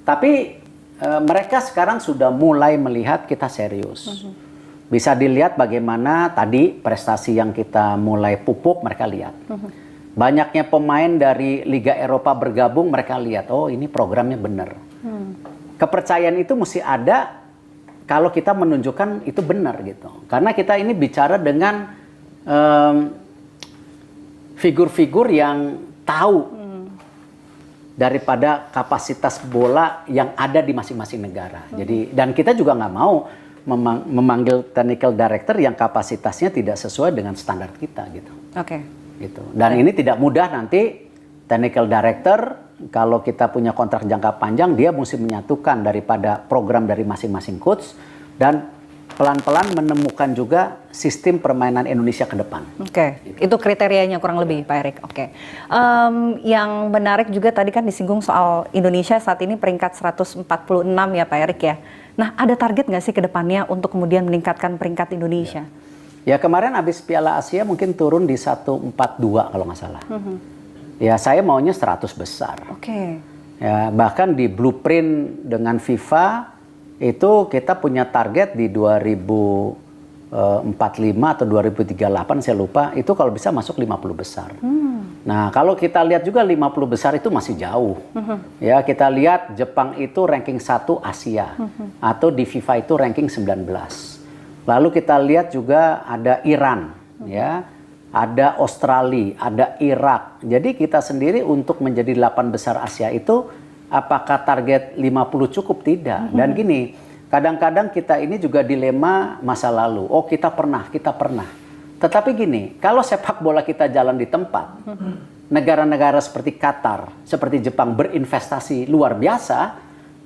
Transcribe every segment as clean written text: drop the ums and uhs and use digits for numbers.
Tapi mereka sekarang sudah mulai melihat kita serius. Bisa dilihat bagaimana tadi prestasi yang kita mulai pupuk, mereka lihat. Banyaknya pemain dari Liga Eropa bergabung, mereka lihat, oh ini programnya benar. Kepercayaan itu mesti ada kalau kita menunjukkan itu benar gitu. Karena kita ini bicara dengan figur-figur yang tahu daripada kapasitas bola yang ada di masing-masing negara. Jadi dan kita juga nggak mau memanggil technical director yang kapasitasnya tidak sesuai dengan standar kita gitu. Oke. Gitu. Dan ini tidak mudah nanti technical director kalau kita punya kontrak jangka panjang dia mesti menyatukan daripada program dari masing-masing coach dan pelan-pelan menemukan juga sistem permainan Indonesia ke depan. Oke, itu kriterianya kurang lebih Pak Erik. Oke, yang menarik juga tadi kan disinggung soal Indonesia saat ini peringkat 146 ya Pak Erik ya. Nah ada target nggak sih ke depannya untuk kemudian meningkatkan peringkat Indonesia? Ya kemarin habis Piala Asia mungkin turun di 142 kalau nggak salah. Ya saya maunya 100 besar. Oke. Ya bahkan di blueprint dengan FIFA itu kita punya target di 2045 atau 2038 saya lupa itu kalau bisa masuk 50 besar. Nah kalau kita lihat juga 50 besar itu masih jauh. Ya kita lihat Jepang itu ranking 1 Asia atau di FIFA itu ranking 19. Lalu kita lihat juga ada Iran, ya, ada Australia, ada Irak. Jadi kita sendiri untuk menjadi 8 besar Asia itu apakah target 50 cukup? Tidak. Dan gini, kadang-kadang kita ini juga dilema masa lalu. Oh kita pernah. Tetapi gini, kalau sepak bola kita jalan di tempat, negara-negara seperti Qatar, seperti Jepang berinvestasi luar biasa,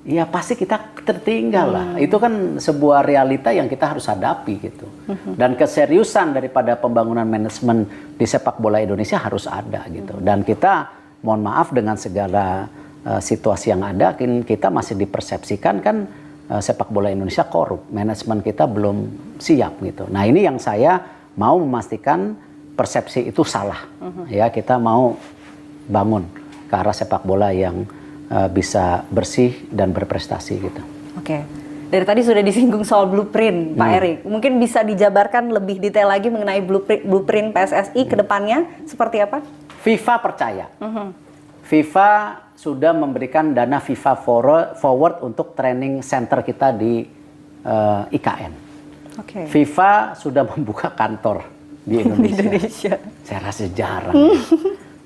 ya pasti kita tertinggal lah. Itu kan sebuah realita yang kita harus hadapi gitu. Dan keseriusan daripada pembangunan manajemen di sepak bola Indonesia harus ada gitu. Dan kita mohon maaf dengan segala situasi yang ada, kita masih dipersepsikan kan sepak bola Indonesia korup, manajemen kita belum siap gitu. Nah ini yang saya mau memastikan persepsi itu salah, ya kita mau bangun ke arah sepak bola yang bisa bersih dan berprestasi gitu. Oke, dari tadi sudah disinggung soal blueprint Pak Erik, mungkin bisa dijabarkan lebih detail lagi mengenai blueprint PSSI ke depannya seperti apa? FIFA percaya. FIFA sudah memberikan dana FIFA Forward untuk training center kita di IKN. FIFA sudah membuka kantor di Indonesia. Saya rasa jarang.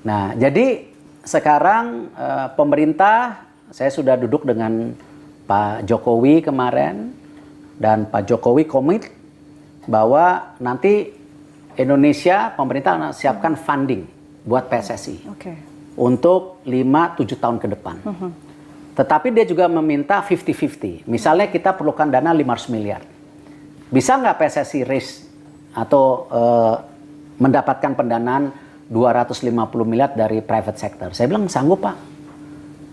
Nah, jadi sekarang pemerintah, saya sudah duduk dengan Pak Jokowi kemarin dan Pak Jokowi komit bahwa nanti Indonesia pemerintah akan siapkan funding buat PSSI. Untuk 5-7 tahun ke depan. Tetapi dia juga meminta 50-50. Misalnya kita perlukan dana 500 miliar. Bisa nggak PSSI raise atau mendapatkan pendanaan 250 miliar dari private sector? Saya bilang sanggup Pak.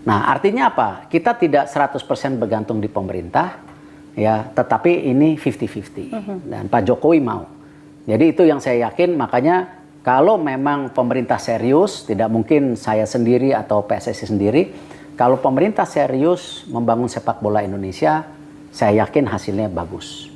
Nah artinya apa? Kita tidak 100% bergantung di pemerintah, ya, tetapi ini 50-50. Dan Pak Jokowi mau. Jadi itu yang saya yakin, makanya kalau memang pemerintah serius, tidak mungkin saya sendiri atau PSSI sendiri. Kalau pemerintah serius membangun sepak bola Indonesia, saya yakin hasilnya bagus.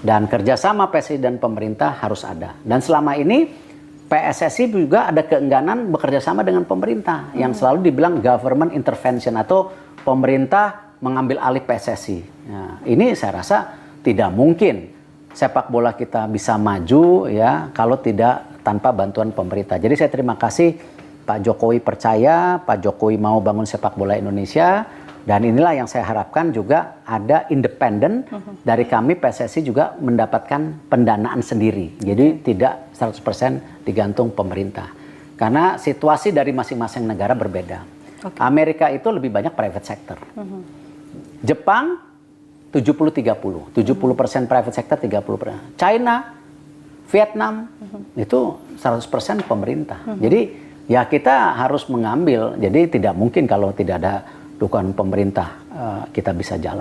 Dan kerjasama PSSI dan pemerintah harus ada. Dan selama ini PSSI juga ada keengganan bekerja sama dengan pemerintah. Yang selalu dibilang government intervention atau pemerintah mengambil alih PSSI. Nah, ini saya rasa tidak mungkin sepak bola kita bisa maju ya kalau tidak tanpa bantuan pemerintah. Jadi saya terima kasih Pak Jokowi percaya, Pak Jokowi mau bangun sepak bola Indonesia, dan inilah yang saya harapkan juga ada independen dari kami PSSI juga mendapatkan pendanaan sendiri. Jadi tidak 100% digantung pemerintah. Karena situasi dari masing-masing negara berbeda. Amerika itu lebih banyak private sector. Jepang 70-30, 70% private sector, 30%. China, Vietnam itu 100% pemerintah. Jadi ya kita harus mengambil. Jadi tidak mungkin kalau tidak ada dukungan pemerintah kita bisa jalan.